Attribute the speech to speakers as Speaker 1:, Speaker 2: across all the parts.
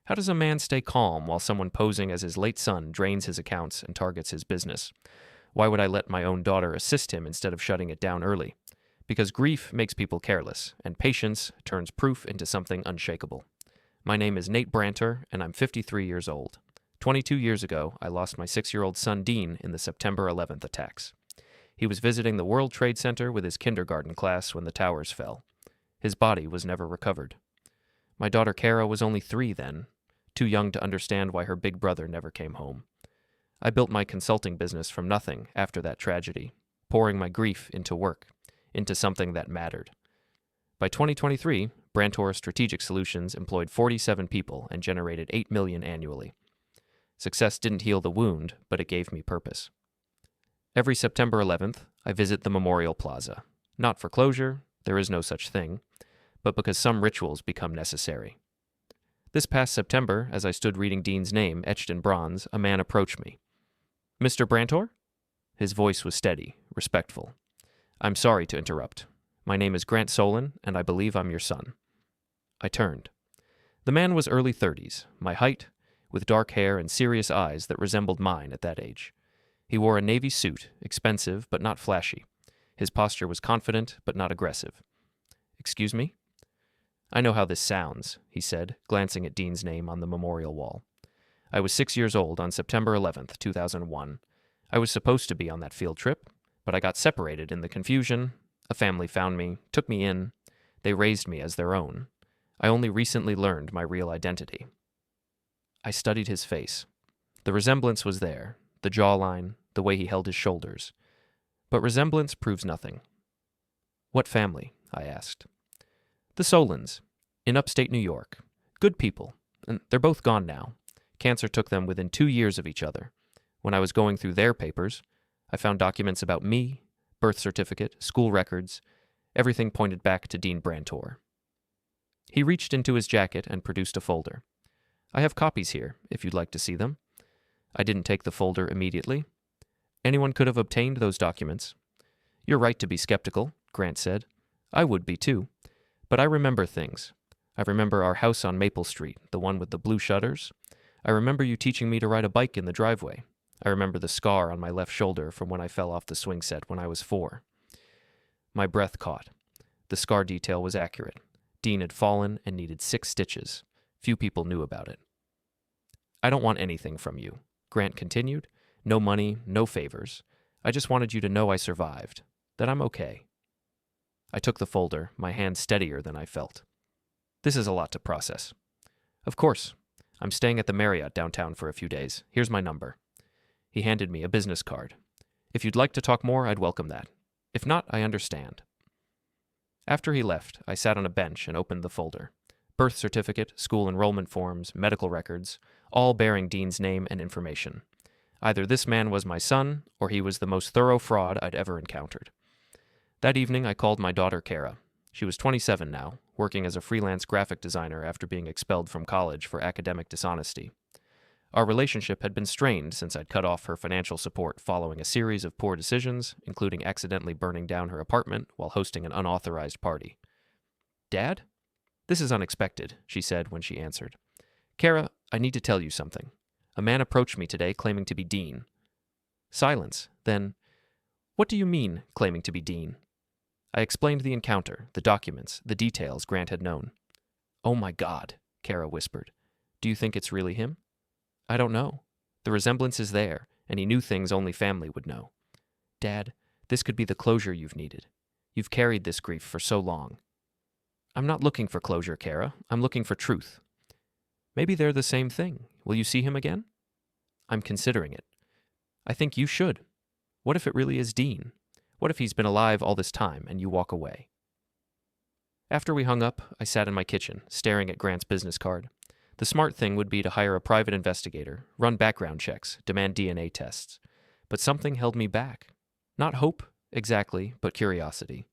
Speaker 1: How does a man stay calm while someone posing as his late son drains his accounts and targets his business? Why would I let my own daughter assist him instead of shutting it down early? Because grief makes people careless, and patience turns proof into something unshakable. My name is Nate Brantor, and I'm 53 years old. 22 years ago, I lost my 6-year-old son Dean in the September 11th attacks. He was visiting the World Trade Center with his kindergarten class when the towers fell. His body was never recovered. My daughter Kara was only 3 then, too young to understand why her big brother never came home. I built my consulting business from nothing after that tragedy, pouring my grief into work, into something that mattered. By 2023, Brantor Strategic Solutions employed 47 people and generated $8 million annually. Success didn't heal the wound, but it gave me purpose. Every September 11th, I visit the Memorial Plaza, not for closure, there is no such thing, but because some rituals become necessary. This past September, as I stood reading Dean's name etched in bronze, a man approached me. "Mr. Brantor?" His voice was steady, respectful. "I'm sorry to interrupt. My name is Grant Solon, and I believe I'm your son." I turned. The man was early 30s, my height, with dark hair and serious eyes that resembled mine at that age. He wore a navy suit, expensive but not flashy. His posture was confident but not aggressive. "Excuse me?" "I know how this sounds," he said, glancing at Dean's name on the memorial wall. "I was 6 years old on September 11th, 2001. I was supposed to be on that field trip, but I got separated in the confusion. A family found me, took me in. They raised me as their own. I only recently learned my real identity." I studied his face. The resemblance was there, the jawline, the way he held his shoulders. But resemblance proves nothing. "What family?" I asked. "The Solons, in upstate New York. Good people, and they're both gone now. Cancer took them within 2 years of each other. When I was going through their papers, I found documents about me, birth certificate, school records. Everything pointed back to Dean Brantor." He reached into his jacket and produced a folder. "I have copies here, if you'd like to see them." I didn't take the folder immediately. Anyone could have obtained those documents. "You're right to be skeptical," Grant said. "I would be too. But I remember things. I remember our house on Maple Street, the one with the blue shutters. I remember you teaching me to ride a bike in the driveway. I remember the scar on my left shoulder from when I fell off the swing set when I was 4. My breath caught. The scar detail was accurate. Dean had fallen and needed 6 stitches. Few people knew about it. "I don't want anything from you," Grant continued. "No money, no favors. I just wanted you to know I survived, that I'm okay." I took the folder, my hand steadier than I felt. "This is a lot to process." "Of course. I'm staying at the Marriott downtown for a few days. Here's my number." He handed me a business card. "If you'd like to talk more, I'd welcome that. If not, I understand." After he left, I sat on a bench and opened the folder. Birth certificate, school enrollment forms, medical records, all bearing Dean's name and information. Either this man was my son, or he was the most thorough fraud I'd ever encountered. That evening, I called my daughter Kara. She was 27 now, working as a freelance graphic designer after being expelled from college for academic dishonesty. Our relationship had been strained since I'd cut off her financial support following a series of poor decisions, including accidentally burning down her apartment while hosting an unauthorized party. "Dad? This is unexpected," she said when she answered. "Kara, I need to tell you something. A man approached me today claiming to be Dean." Silence. Then, "What do you mean, claiming to be Dean?" I explained the encounter, the documents, the details Grant had known. "Oh my God," Kara whispered. "Do you think it's really him?" "I don't know. The resemblance is there, and he knew things only family would know." "Dad, this could be the closure you've needed. You've carried this grief for so long." "I'm not looking for closure, Kara. I'm looking for truth." "Maybe they're the same thing. Will you see him again?" "I'm considering it." "I think you should. What if it really is Dean? What if he's been alive all this time and you walk away?" After we hung up, I sat in my kitchen, staring at Grant's business card. The smart thing would be to hire a private investigator, run background checks, demand DNA tests. But something held me back. Not hope, exactly, but curiosity.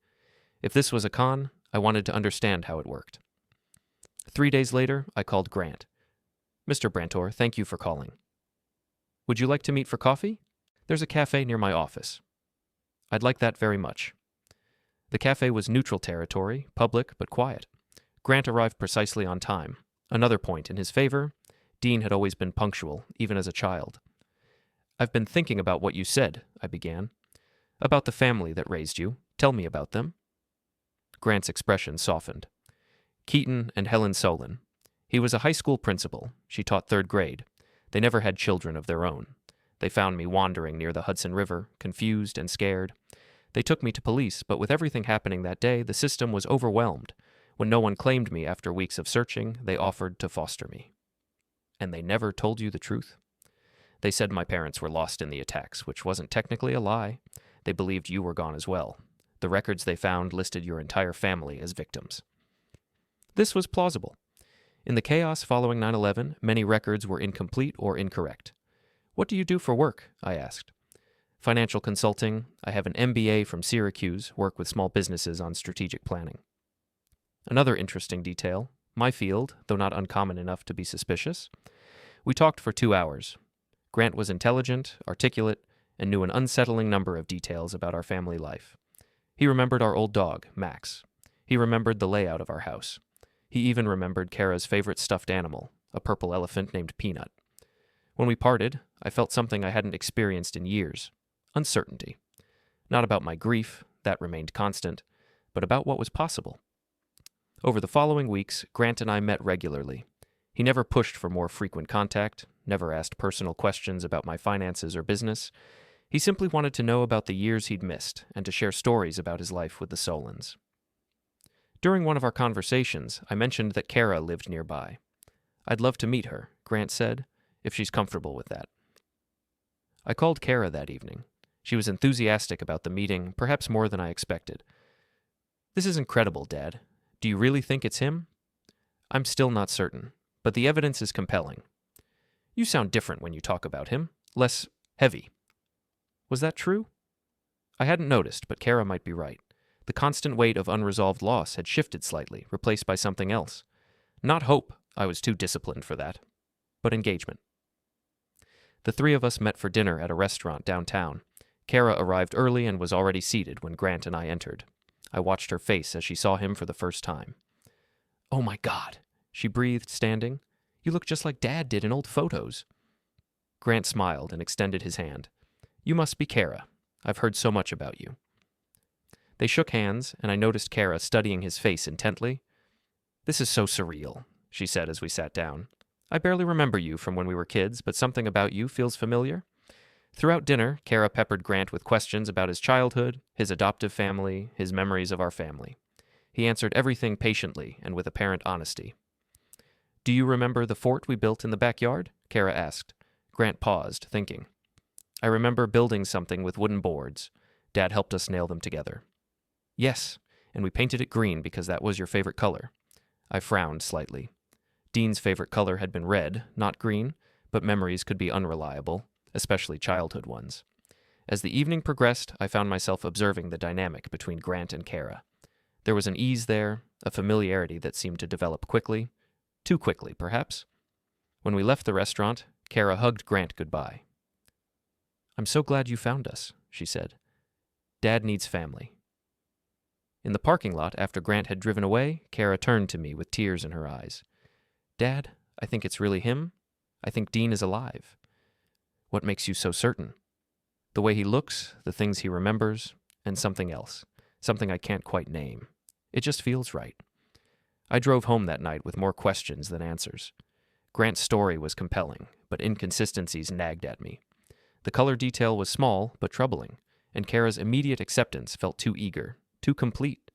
Speaker 1: If this was a con, I wanted to understand how it worked. 3 days later, I called Grant. "Mr. Brantor, thank you for calling." "Would you like to meet for coffee? There's a cafe near my office." "I'd like that very much." The cafe was neutral territory, public but quiet. Grant arrived precisely on time. Another point in his favor, Dean had always been punctual, even as a child. "I've been thinking about what you said," I began. "About the family that raised you. Tell me about them." Grant's expression softened. "Keaton and Helen Solon. He was a high school principal. She taught 3rd grade. They never had children of their own. They found me wandering near the Hudson River, confused and scared. They took me to police, but with everything happening that day, the system was overwhelmed. When no one claimed me after weeks of searching, they offered to foster me." "And they never told you the truth?" "They said my parents were lost in the attacks, which wasn't technically a lie. They believed you were gone as well. The records they found listed your entire family as victims." This was plausible. In the chaos following 9/11, many records were incomplete or incorrect. "What do you do for work?" I asked. "Financial consulting. I have an MBA from Syracuse, work with small businesses on strategic planning." Another interesting detail, my field, though not uncommon enough to be suspicious. We talked for 2 hours. Grant was intelligent, articulate, and knew an unsettling number of details about our family life. He remembered our old dog, Max. He remembered the layout of our house. He even remembered Kara's favorite stuffed animal, a purple elephant named Peanut. When we parted, I felt something I hadn't experienced in years: uncertainty. Not about my grief, that remained constant, but about what was possible. Over the following weeks, Grant and I met regularly. He never pushed for more frequent contact, never asked personal questions about my finances or business. He simply wanted to know about the years he'd missed and to share stories about his life with the Solons. During one of our conversations, I mentioned that Kara lived nearby. "I'd love to meet her," Grant said, "if she's comfortable with that." I called Kara that evening. She was enthusiastic about the meeting, perhaps more than I expected. "This is incredible, Dad. Do you really think it's him?" "I'm still not certain, but the evidence is compelling." "You sound different when you talk about him, less heavy." Was that true? I hadn't noticed, but Kara might be right. The constant weight of unresolved loss had shifted slightly, replaced by something else. Not hope, I was too disciplined for that, but engagement. The 3 of us met for dinner at a restaurant downtown. Kara arrived early and was already seated when Grant and I entered. I watched her face as she saw him for the first time. "Oh my God," she breathed, standing. "You look just like Dad did in old photos." Grant smiled and extended his hand. "You must be Kara. I've heard so much about you." They shook hands, and I noticed Kara studying his face intently. "This is so surreal," she said as we sat down. "I barely remember you from when we were kids, but something about you feels familiar." Throughout dinner, Kara peppered Grant with questions about his childhood, his adoptive family, his memories of our family. He answered everything patiently and with apparent honesty. "Do you remember the fort we built in the backyard?" Kara asked. Grant paused, thinking. "I remember building something with wooden boards. Dad helped us nail them together." "Yes, and we painted it green because that was your favorite color." I frowned slightly. Dean's favorite color had been red, not green, but memories could be unreliable, especially childhood ones. As the evening progressed, I found myself observing the dynamic between Grant and Kara. There was an ease there, a familiarity that seemed to develop quickly. Too quickly, perhaps. When we left the restaurant, Kara hugged Grant goodbye. "I'm so glad you found us," she said. "Dad needs family." In the parking lot, after Grant had driven away, Kara turned to me with tears in her eyes. "Dad, I think it's really him. I think Dean is alive." "What makes you so certain?" "The way he looks, the things he remembers, and something else. Something I can't quite name. It just feels right." I drove home that night with more questions than answers. Grant's story was compelling, but inconsistencies nagged at me. The color detail was small, but troubling, and Kara's immediate acceptance felt too eager, too complete.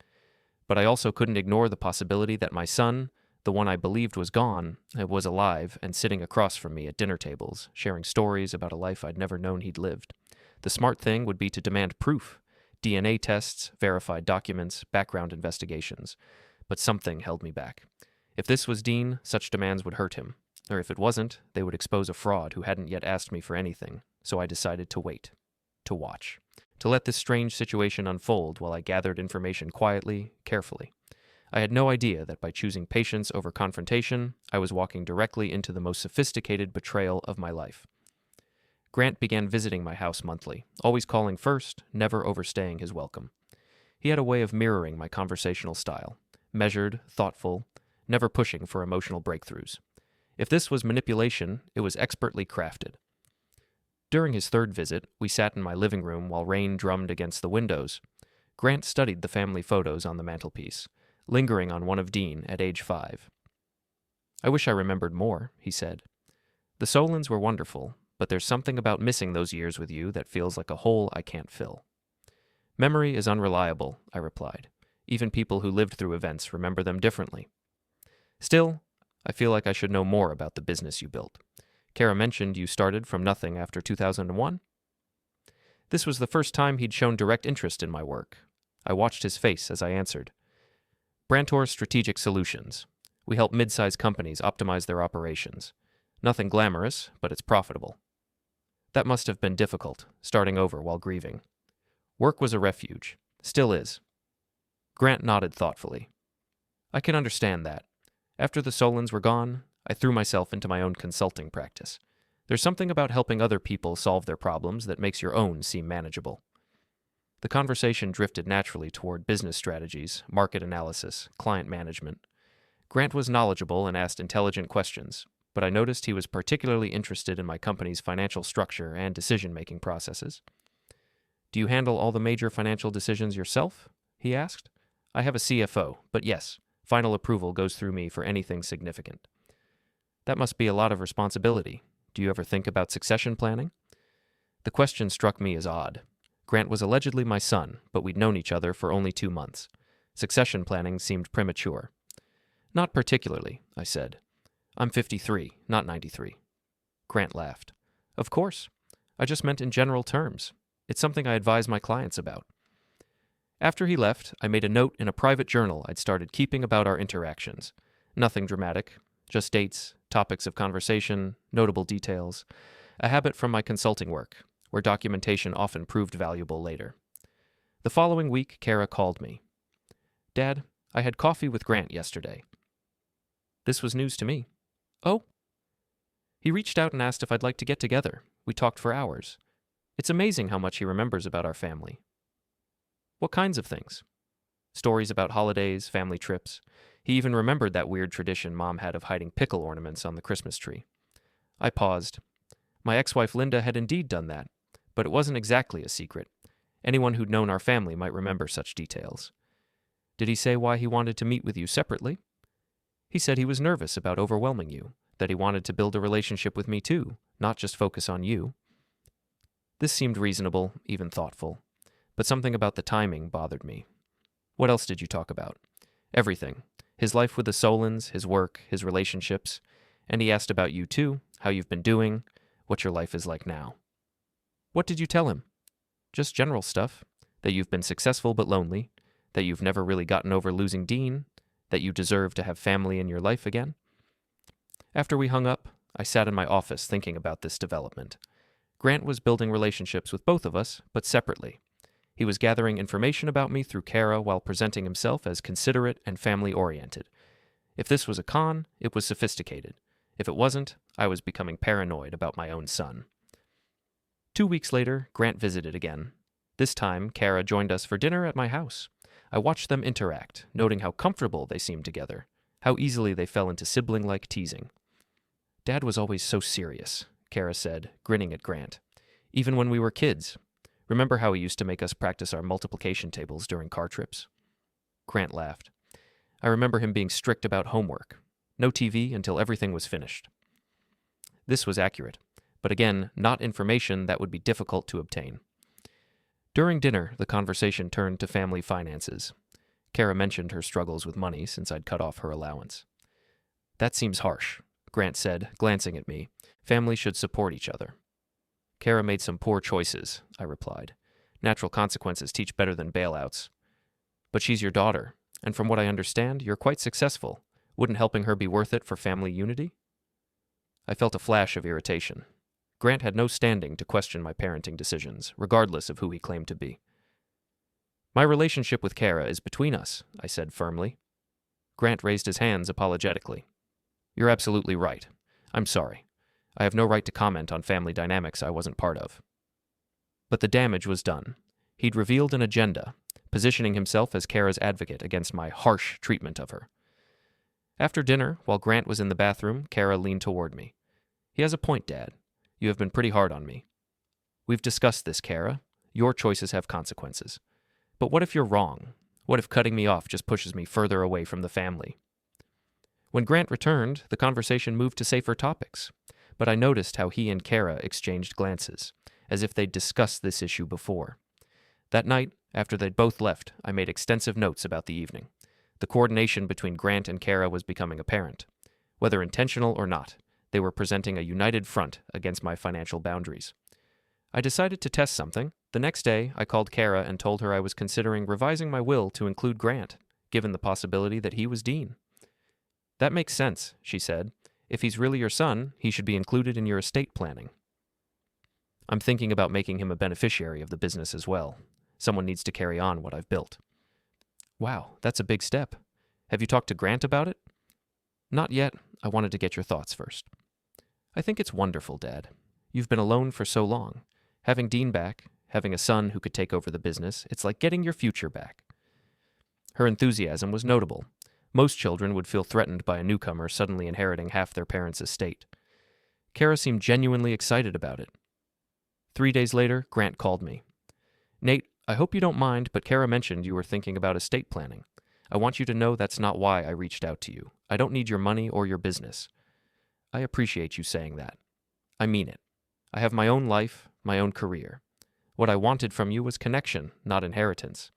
Speaker 1: But I also couldn't ignore the possibility that my son, the one I believed was gone, was alive and sitting across from me at dinner tables, sharing stories about a life I'd never known he'd lived. The smart thing would be to demand proof: DNA tests, verified documents, background investigations. But something held me back. If this was Dean, such demands would hurt him. Or if it wasn't, they would expose a fraud who hadn't yet asked me for anything. So I decided to wait. To watch. To let this strange situation unfold while I gathered information quietly, carefully. I had no idea that by choosing patience over confrontation, I was walking directly into the most sophisticated betrayal of my life. Grant began visiting my house monthly, always calling first, never overstaying his welcome. He had a way of mirroring my conversational style, measured, thoughtful, never pushing for emotional breakthroughs. If this was manipulation, it was expertly crafted. During his third visit, we sat in my living room while rain drummed against the windows. Grant studied the family photos on the mantelpiece, lingering on one of Dean at age 5. "I wish I remembered more," he said. "The Solons were wonderful, but there's something about missing those years with you that feels like a hole I can't fill." "Memory is unreliable," I replied. "Even people who lived through events remember them differently. Still, I feel like I should know more about the business you built. Kara mentioned you started from nothing after 2001? This was the first time he'd shown direct interest in my work. I watched his face as I answered. "Brantor Strategic Solutions. We help mid-sized companies optimize their operations. Nothing glamorous, but it's profitable." That must have been difficult, starting over while grieving. Work was a refuge. Still is. Grant nodded thoughtfully. "I can understand that. After the Solons were gone, I threw myself into my own consulting practice. There's something about helping other people solve their problems that makes your own seem manageable." The conversation drifted naturally toward business strategies, market analysis, client management. Grant was knowledgeable and asked intelligent questions, but I noticed he was particularly interested in my company's financial structure and decision-making processes. "Do you handle all the major financial decisions yourself?" he asked. "I have a CFO, but yes, final approval goes through me for anything significant." "That must be a lot of responsibility. Do you ever think about succession planning?" The question struck me as odd. Grant was allegedly my son, but we'd known each other for only 2 months. Succession planning seemed premature. "Not particularly," I said. "I'm 53, not 93. Grant laughed. "Of course. I just meant in general terms. It's something I advise my clients about." After he left, I made a note in a private journal I'd started keeping about our interactions. Nothing dramatic, just dates, topics of conversation, notable details, a habit from my consulting work, where documentation often proved valuable later. The following week, Kara called me. "Dad, I had coffee with Grant yesterday." This was news to me. "Oh?" "He reached out and asked if I'd like to get together. We talked for hours. It's amazing how much he remembers about our family." "What kinds of things?" "Stories about holidays, family trips. He even remembered that weird tradition Mom had of hiding pickle ornaments on the Christmas tree." I paused. My ex-wife Linda had indeed done that, but it wasn't exactly a secret. Anyone who'd known our family might remember such details. "Did he say why he wanted to meet with you separately?" "He said he was nervous about overwhelming you, that he wanted to build a relationship with me too, not just focus on you." This seemed reasonable, even thoughtful, but something about the timing bothered me. "What else did you talk about?" "Everything. His life with the Solons, his work, his relationships, and he asked about you too, how you've been doing, what your life is like now." "What did you tell him?" "Just general stuff. That you've been successful but lonely, that you've never really gotten over losing Dean, that you deserve to have family in your life again." After we hung up, I sat in my office thinking about this development. Grant was building relationships with both of us, but separately. He was gathering information about me through Kara while presenting himself as considerate and family-oriented. If this was a con, it was sophisticated. If it wasn't, I was becoming paranoid about my own son. 2 weeks later, Grant visited again. This time, Kara joined us for dinner at my house. I watched them interact, noting how comfortable they seemed together, how easily they fell into sibling-like teasing. "Dad was always so serious," Kara said, grinning at Grant. "Even when we were kids. Remember how he used to make us practice our multiplication tables during car trips?" Grant laughed. "I remember him being strict about homework. No TV until everything was finished." This was accurate, but again, not information that would be difficult to obtain. During dinner, the conversation turned to family finances. Kara mentioned her struggles with money since I'd cut off her allowance. "That seems harsh," Grant said, glancing at me. "Families should support each other." "Kara made some poor choices," I replied. "Natural consequences teach better than bailouts. But she's your daughter, and from what I understand, you're quite successful. Wouldn't helping her be worth it for family unity?" I felt a flash of irritation. Grant had no standing to question my parenting decisions, regardless of who he claimed to be. "My relationship with Kara is between us," I said firmly. Grant raised his hands apologetically. "You're absolutely right. I'm sorry. I have no right to comment on family dynamics I wasn't part of." But the damage was done. He'd revealed an agenda, positioning himself as Kara's advocate against my harsh treatment of her. After dinner, while Grant was in the bathroom, Kara leaned toward me. "He has a point, Dad. You have been pretty hard on me." "We've discussed this, Kara. Your choices have consequences. But what if you're wrong? What if cutting me off just pushes me further away from the family?" When Grant returned, the conversation moved to safer topics, but I noticed how he and Kara exchanged glances, as if they'd discussed this issue before. That night, after they'd both left, I made extensive notes about the evening. The coordination between Grant and Kara was becoming apparent. Whether intentional or not, they were presenting a united front against my financial boundaries. I decided to test something. The next day, I called Kara and told her I was considering revising my will to include Grant, given the possibility that he was dean. "That makes sense," she said. "If he's really your son, he should be included in your estate planning." "I'm thinking about making him a beneficiary of the business as well. Someone needs to carry on what I've built." "Wow, that's a big step. Have you talked to Grant about it?" "Not yet. I wanted to get your thoughts first." "I think it's wonderful, Dad. You've been alone for so long. Having Dean back, having a son who could take over the business, it's like getting your future back." Her enthusiasm was notable. Most children would feel threatened by a newcomer suddenly inheriting half their parents' estate. Kara seemed genuinely excited about it. 3 days later, Grant called me. "Nate, I hope you don't mind, but Kara mentioned you were thinking about estate planning. I want you to know that's not why I reached out to you. I don't need your money or your business." "I appreciate you saying that. I mean it. I have my own life, my own career. What I wanted from you was connection, not inheritance.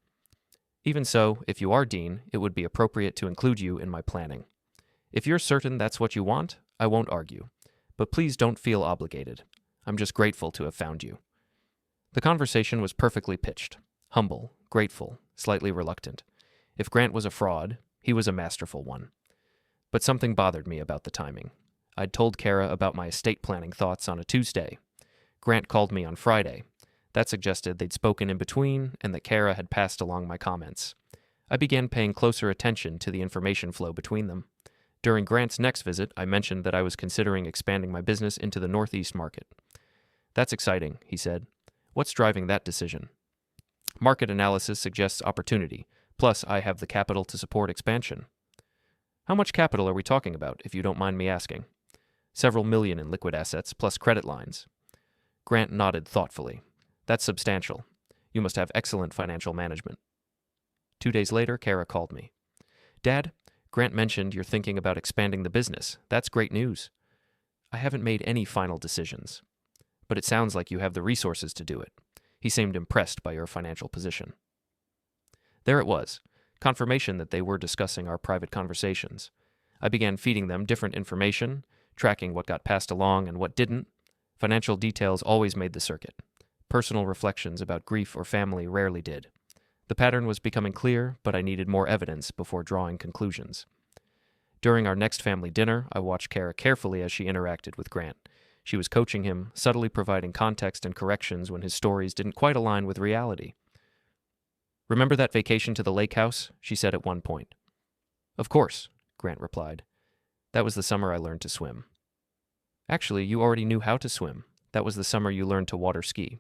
Speaker 1: Even so, if you are dean, it would be appropriate to include you in my planning. If you're certain that's what you want, I won't argue. But please don't feel obligated. I'm just grateful to have found you." The conversation was perfectly pitched. Humble, grateful, slightly reluctant. If Grant was a fraud, he was a masterful one. But something bothered me about the timing. I'd told Kara about my estate planning thoughts on a Tuesday. Grant called me on Friday. That suggested they'd spoken in between and that Kara had passed along my comments. I began paying closer attention to the information flow between them. During Grant's next visit, I mentioned that I was considering expanding my business into the Northeast market. "That's exciting," he said. "What's driving that decision?" "Market analysis suggests opportunity, plus I have the capital to support expansion." "How much capital are we talking about, if you don't mind me asking?" "Several million in liquid assets, plus credit lines." Grant nodded thoughtfully. "That's substantial. You must have excellent financial management." 2 days later, Kara called me. "Dad, Grant mentioned you're thinking about expanding the business. That's great news." "I haven't made any final decisions. But it sounds like you have the resources to do it. He seemed impressed by your financial position." There it was, confirmation that they were discussing our private conversations. I began feeding them different information, tracking what got passed along and what didn't. Financial details always made the circuit. Personal reflections about grief or family rarely did. The pattern was becoming clear, but I needed more evidence before drawing conclusions. During our next family dinner, I watched Kara carefully as she interacted with Grant. She was coaching him, subtly providing context and corrections when his stories didn't quite align with reality. "Remember that vacation to the lake house?" she said at one point. "Of course," Grant replied. "That was the summer I learned to swim." "Actually, you already knew how to swim. That was the summer you learned to water ski."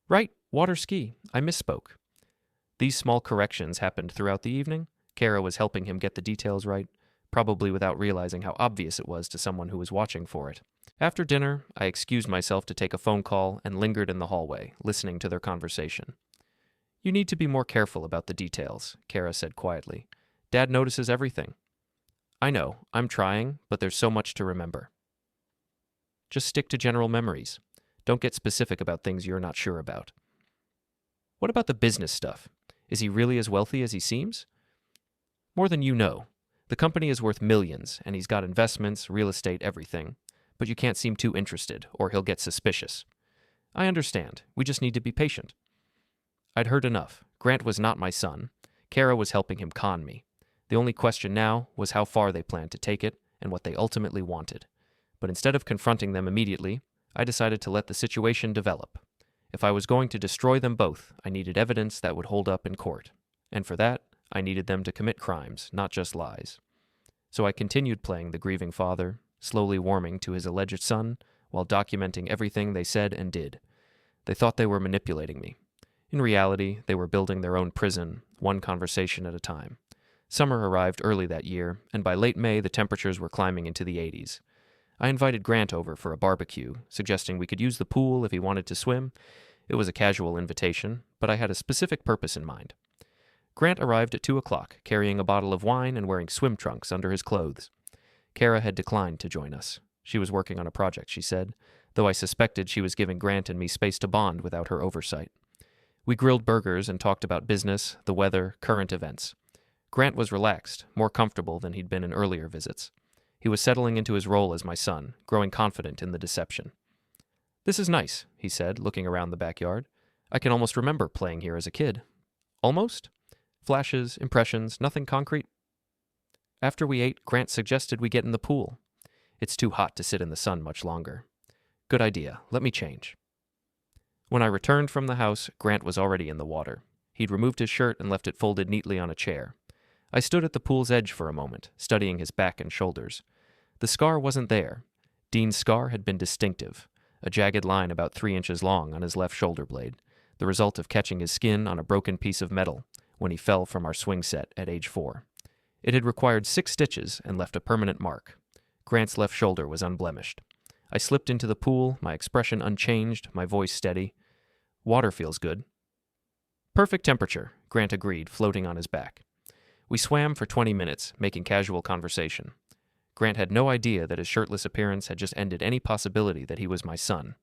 Speaker 1: "Right, water ski. I misspoke." These small corrections happened throughout the evening. Kara was helping him get the details right, probably without realizing how obvious it was to someone who was watching for it. After dinner, I excused myself to take a phone call and lingered in the hallway, listening to their conversation. "You need to be more careful about the details," Kara said quietly. "Dad notices everything." "I know, I'm trying, but there's so much to remember." "Just stick to general memories. Don't get specific about things you're not sure about." "What about the business stuff? Is he really as wealthy as he seems?" "More than you know. The company is worth millions, and he's got investments, real estate, everything. But you can't seem too interested, or he'll get suspicious." "I understand. We just need to be patient." I'd heard enough. Grant was not my son. Kara was helping him con me. The only question now was how far they planned to take it and what they ultimately wanted. But instead of confronting them immediately, I decided to let the situation develop. If I was going to destroy them both, I needed evidence that would hold up in court. And for that, I needed them to commit crimes, not just lies. So I continued playing the grieving father, slowly warming to his alleged son, while documenting everything they said and did. They thought they were manipulating me. In reality, they were building their own prison, one conversation at a time. Summer arrived early that year, and by late May the temperatures were climbing into the 80s. I invited Grant over for a barbecue, suggesting we could use the pool if he wanted to swim. It was a casual invitation, but I had a specific purpose in mind. Grant arrived at 2 o'clock, carrying a bottle of wine and wearing swim trunks under his clothes. Kara had declined to join us. She was working on a project, she said, though I suspected she was giving Grant and me space to bond without her oversight. We grilled burgers and talked about business, the weather, current events. Grant was relaxed, more comfortable than he'd been in earlier visits. He was settling into his role as my son, growing confident in the deception. "This is nice," he said, looking around the backyard. "I can almost remember playing here as a kid." "Almost? Flashes, impressions, nothing concrete?" After we ate, Grant suggested we get in the pool. "It's too hot to sit in the sun much longer." "Good idea. Let me change." When I returned from the house, Grant was already in the water. He'd removed his shirt and left it folded neatly on a chair. I stood at the pool's edge for a moment, studying his back and shoulders. The scar wasn't there. Dean's scar had been distinctive, a jagged line about 3 inches long on his left shoulder blade, the result of catching his skin on a broken piece of metal when he fell from our swing set at age 4. It had required 6 stitches and left a permanent mark. Grant's left shoulder was unblemished. I slipped into the pool, my expression unchanged, my voice steady. "Water feels good." "Perfect temperature," Grant agreed, floating on his back. We swam for 20 minutes, making casual conversation. Grant had no idea that his shirtless appearance had just ended any possibility that he was my son.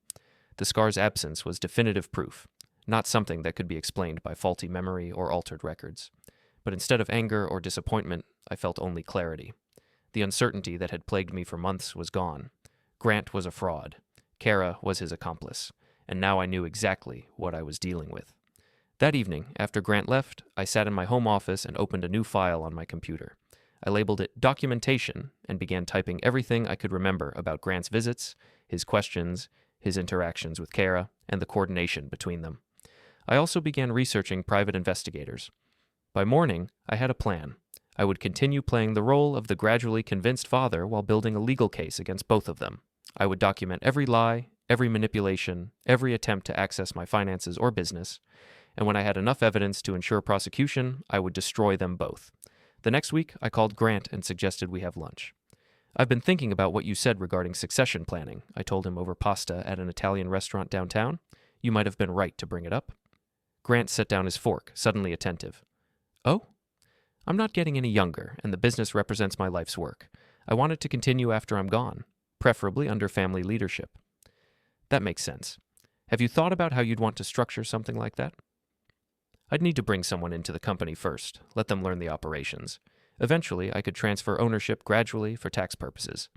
Speaker 1: The scar's absence was definitive proof, not something that could be explained by faulty memory or altered records. But instead of anger or disappointment, I felt only clarity. The uncertainty that had plagued me for months was gone. Grant was a fraud. Kara was his accomplice. And now I knew exactly what I was dealing with. That evening, after Grant left, I sat in my home office and opened a new file on my computer. I labeled it Documentation and began typing everything I could remember about Grant's visits, his questions, his interactions with Kara, and the coordination between them. I also began researching private investigators. By morning, I had a plan. I would continue playing the role of the gradually convinced father while building a legal case against both of them. I would document every lie, every manipulation, every attempt to access my finances or business, and when I had enough evidence to ensure prosecution, I would destroy them both. The next week, I called Grant and suggested we have lunch. "I've been thinking about what you said regarding succession planning," I told him over pasta at an Italian restaurant downtown. "You might have been right to bring it up." Grant set down his fork, suddenly attentive. "Oh? I'm not getting any younger, and the business represents my life's work. I want it to continue after I'm gone, preferably under family leadership." "That makes sense. Have you thought about how you'd want to structure something like that?" "I'd need to bring someone into the company first, let them learn the operations. Eventually, I could transfer ownership gradually for tax purposes."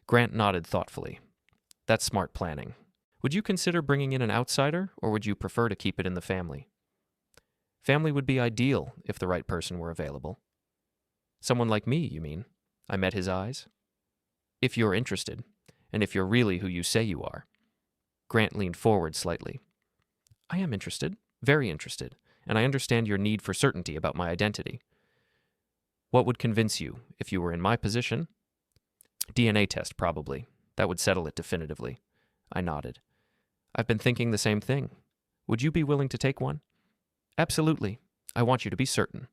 Speaker 1: Grant nodded thoughtfully. "That's smart planning. Would you consider bringing in an outsider, or would you prefer to keep it in the family?" "Family would be ideal if the right person were available." "Someone like me, you mean?" I met his eyes. "If you're interested, and if you're really who you say you are." Grant leaned forward slightly. "I am interested. Very interested, and I understand your need for certainty about my identity." "What would convince you if you were in my position?" "DNA test, probably. That would settle it definitively." I nodded. "I've been thinking the same thing. Would you be willing to take one?" "Absolutely. I want you to be certain."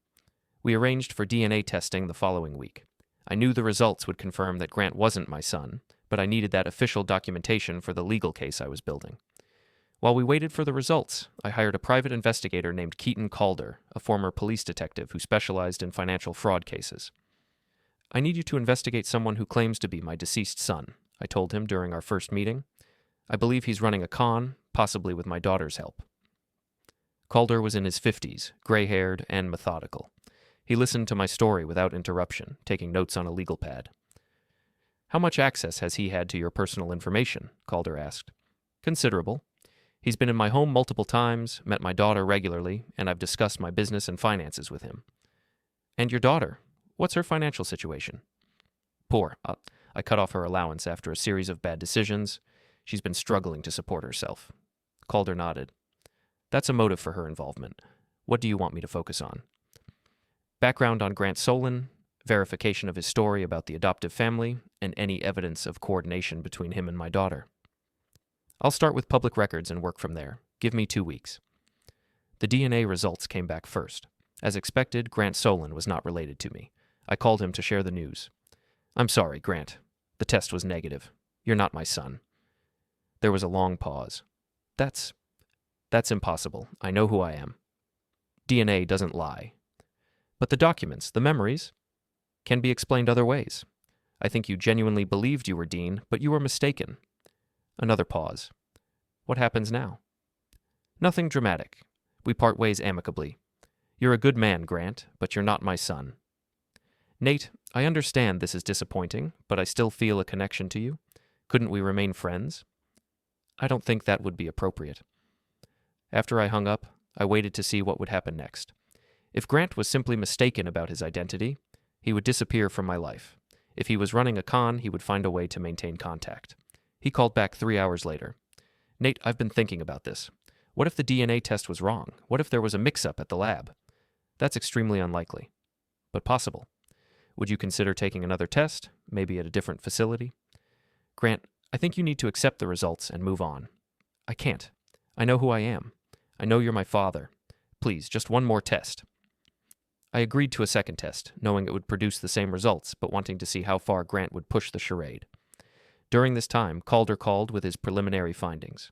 Speaker 1: We arranged for DNA testing the following week. I knew the results would confirm that Grant wasn't my son, but I needed that official documentation for the legal case I was building. While we waited for the results, I hired a private investigator named Keaton Calder, a former police detective who specialized in financial fraud cases. "I need you to investigate someone who claims to be my deceased son," I told him during our first meeting. "I believe he's running a con, possibly with my daughter's help." Calder was in his 50s, gray-haired and methodical. He listened to my story without interruption, taking notes on a legal pad. "How much access has he had to your personal information?" Calder asked. "Considerable. He's been in my home multiple times, met my daughter regularly, and I've discussed my business and finances with him." "And your daughter? What's her financial situation?" "Poor. I cut off her allowance after a series of bad decisions. She's been struggling to support herself." Calder nodded. "That's a motive for her involvement. What do you want me to focus on?" "Background on Grant Solon, verification of his story about the adoptive family, and any evidence of coordination between him and my daughter." "I'll start with public records and work from there. Give me 2 weeks." The DNA results came back first. As expected, Grant Solon was not related to me. I called him to share the news. "I'm sorry, Grant. The test was negative. You're not my son." There was a long pause. That's impossible. I know who I am. DNA doesn't lie. But the documents, the memories, can be explained other ways. I think you genuinely believed you were Dean, but you were mistaken. Another pause. What happens now? Nothing dramatic. We part ways amicably. You're a good man, Grant, but you're not my son. Nate, I understand this is disappointing, but I still feel a connection to you. Couldn't we remain friends? I don't think that would be appropriate. After I hung up, I waited to see what would happen next. If Grant was simply mistaken about his identity, he would disappear from my life. If he was running a con, he would find a way to maintain contact. He called back 3 hours later. "Nate, I've been thinking about this. What if the DNA test was wrong? What if there was a mix-up at the lab? That's extremely unlikely, but possible. Would you consider taking another test, maybe at a different facility?" "Grant, I think you need to accept the results and move on." "I can't. I know who I am. I know you're my father. Please, just one more test." I agreed to a second test, knowing it would produce the same results, but wanting to see how far Grant would push the charade. During this time, Calder called with his preliminary findings.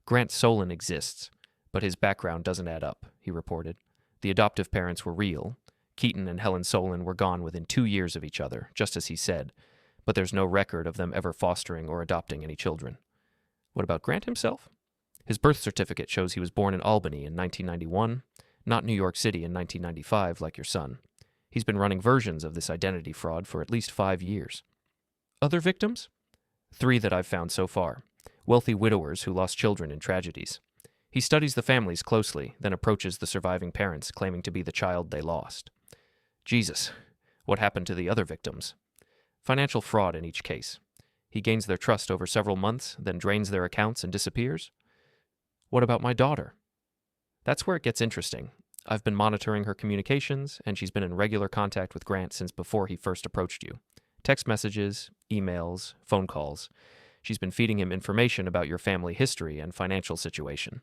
Speaker 1: "Grant Solon exists, but his background doesn't add up," he reported. "The adoptive parents were real. Keaton and Helen Solon were gone within 2 years of each other, just as he said, but there's no record of them ever fostering or adopting any children." "What about Grant himself?" "His birth certificate shows he was born in Albany in 1991, not New York City in 1995 like your son. He's been running versions of this identity fraud for at least 5 years. "Other victims?" "3 that I've found so far. Wealthy widowers who lost children in tragedies. He studies the families closely, then approaches the surviving parents, claiming to be the child they lost." "Jesus, what happened to the other victims?" "Financial fraud in each case. He gains their trust over several months, then drains their accounts and disappears." "What about my daughter?" "That's where it gets interesting. I've been monitoring her communications, and she's been in regular contact with Grant since before he first approached you. Text messages, emails, phone calls. She's been feeding him information about your family history and financial situation."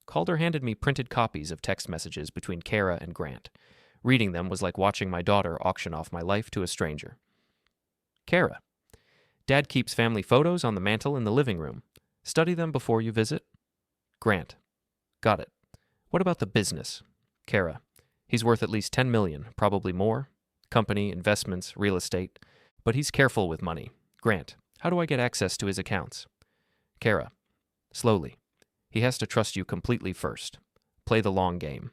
Speaker 1: Calder handed me printed copies of text messages between Kara and Grant. Reading them was like watching my daughter auction off my life to a stranger. "Kara, Dad keeps family photos on the mantle in the living room. Study them before you visit." Grant, "Got it. What about the business?" Kara, "He's worth at least $10 million, probably more. Company, investments, real estate. But he's careful with money." Grant, "How do I get access to his accounts?" Kara, slowly. "He has to trust you completely first. Play the long game."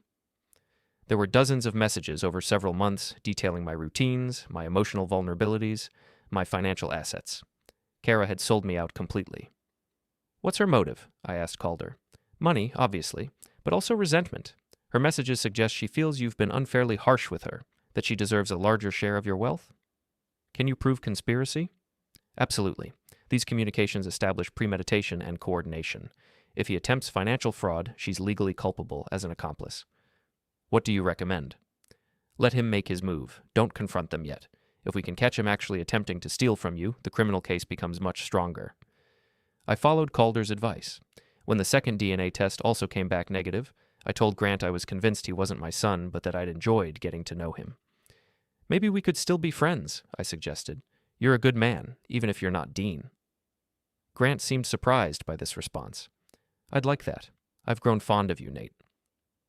Speaker 1: There were dozens of messages over several months detailing my routines, my emotional vulnerabilities, my financial assets. Kara had sold me out completely. "What's her motive?" I asked Calder. "Money, obviously, but also resentment. Her messages suggest she feels you've been unfairly harsh with her, that she deserves a larger share of your wealth." "Can you prove conspiracy?" "Absolutely. These communications establish premeditation and coordination. If he attempts financial fraud, she's legally culpable as an accomplice." "What do you recommend?" "Let him make his move. Don't confront them yet. If we can catch him actually attempting to steal from you, the criminal case becomes much stronger." I followed Calder's advice. When the second DNA test also came back negative, I told Grant I was convinced he wasn't my son, but that I'd enjoyed getting to know him. "Maybe we could still be friends," I suggested. "You're a good man, even if you're not Dean." Grant seemed surprised by this response. "I'd like that. I've grown fond of you, Nate."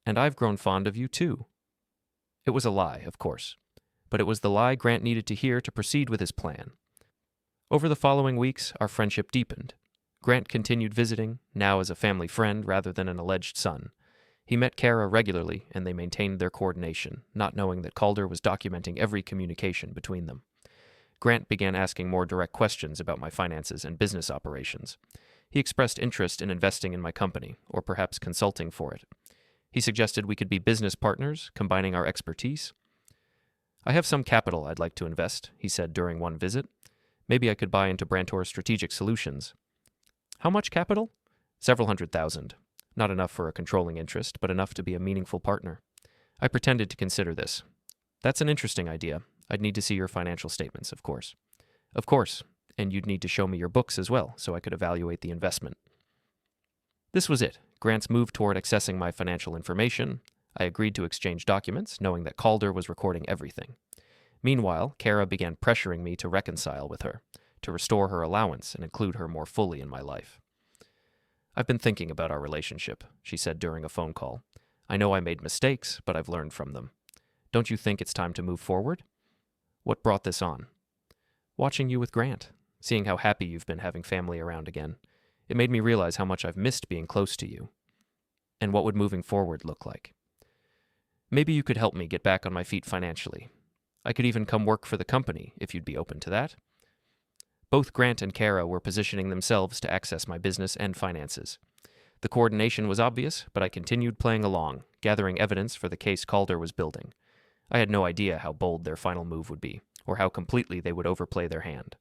Speaker 1: "And I've grown fond of you, too." It was a lie, of course, but it was the lie Grant needed to hear to proceed with his plan. Over the following weeks, our friendship deepened. Grant continued visiting, now as a family friend rather than an alleged son. He met Kara regularly, and they maintained their coordination, not knowing that Calder was documenting every communication between them. Grant began asking more direct questions about my finances and business operations. He expressed interest in investing in my company, or perhaps consulting for it. He suggested we could be business partners, combining our expertise. "I have some capital I'd like to invest," he said during one visit. "Maybe I could buy into Brantor Strategic Solutions." "How much capital?" "Several $100,000. Not enough for a controlling interest, but enough to be a meaningful partner." I pretended to consider this. "That's an interesting idea. I'd need to see your financial statements, of course." "Of course, and you'd need to show me your books as well, so I could evaluate the investment." This was it, Grant's move toward accessing my financial information, I agreed to exchange documents, knowing that Calder was recording everything. Meanwhile, Kara began pressuring me to reconcile with her, to restore her allowance and include her more fully in my life. "I've been thinking about our relationship," she said during a phone call. "I know I made mistakes, but I've learned from them. Don't you think it's time to move forward?" "What brought this on?" "Watching you with Grant, seeing how happy you've been having family around again. It made me realize how much I've missed being close to you. And what would moving forward look like? Maybe you could help me get back on my feet financially. I could even come work for the company, if you'd be open to that." Both Grant and Kara were positioning themselves to access my business and finances. The coordination was obvious, but I continued playing along, gathering evidence for the case Calder was building. I had no idea how bold their final move would be, or how completely they would overplay their hand.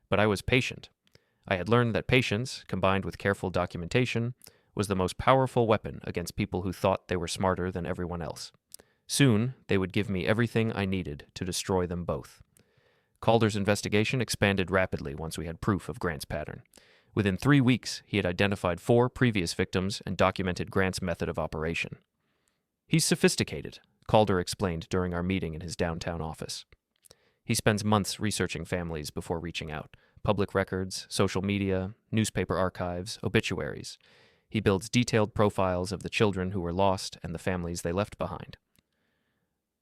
Speaker 1: But I was patient. I had learned that patience, combined with careful documentation, was the most powerful weapon against people who thought they were smarter than everyone else. Soon, they would give me everything I needed to destroy them both. Calder's investigation expanded rapidly once we had proof of Grant's pattern. Within 3 weeks, he had identified 4 previous victims and documented Grant's method of operation. "He's sophisticated," Calder explained during our meeting in his downtown office. "He spends months researching families before reaching out. Public records, social media, newspaper archives, obituaries. He builds detailed profiles of the children who were lost and the families they left behind."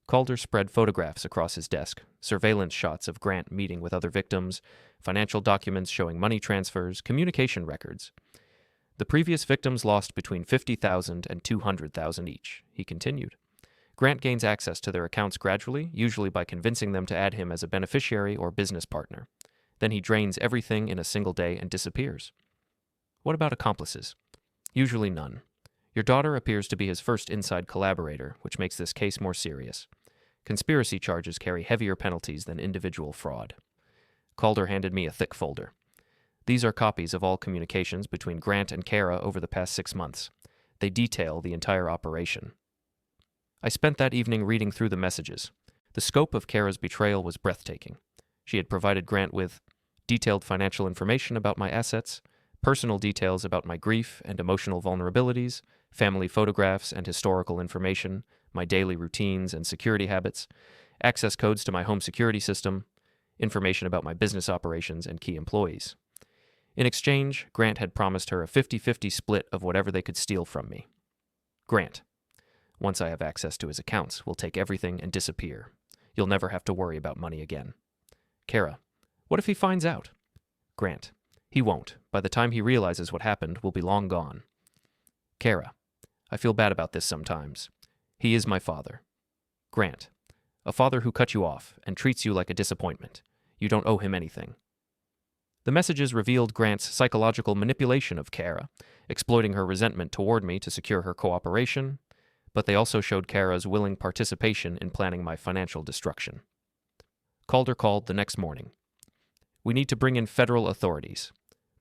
Speaker 1: Calder spread photographs across his desk, surveillance shots of Grant meeting with other victims, financial documents showing money transfers, communication records. "The previous victims lost between $50,000 and $200,000 each," he continued. "Grant gains access to their accounts gradually, usually by convincing them to add him as a beneficiary or business partner. Then he drains everything in a single day and disappears." "What about accomplices?" "Usually none. Your daughter appears to be his first inside collaborator, which makes this case more serious. Conspiracy charges carry heavier penalties than individual fraud." Calder handed me a thick folder. "These are copies of all communications between Grant and Kara over the past 6 months. They detail the entire operation." I spent that evening reading through the messages. The scope of Kara's betrayal was breathtaking. She had provided Grant with detailed financial information about my assets, personal details about my grief and emotional vulnerabilities, family photographs and historical information, my daily routines and security habits, access codes to my home security system, information about my business operations and key employees. In exchange, Grant had promised her a 50-50 split of whatever they could steal from me. Grant: "Once I have access to his accounts, will take everything and disappear. You'll never have to worry about money again." Kara: "What if he finds out?" Grant: "He won't. By the time he realizes what happened, we'll be long gone." Kara: "I feel bad about this sometimes. He is my father." Grant: "A father who cut you off and treats you like a disappointment. You don't owe him anything." The messages revealed Grant's psychological manipulation of Kara, exploiting her resentment toward me to secure her cooperation, but they also showed Kara's willing participation in planning my financial destruction. Calder called the next morning. "We need to bring in federal authorities.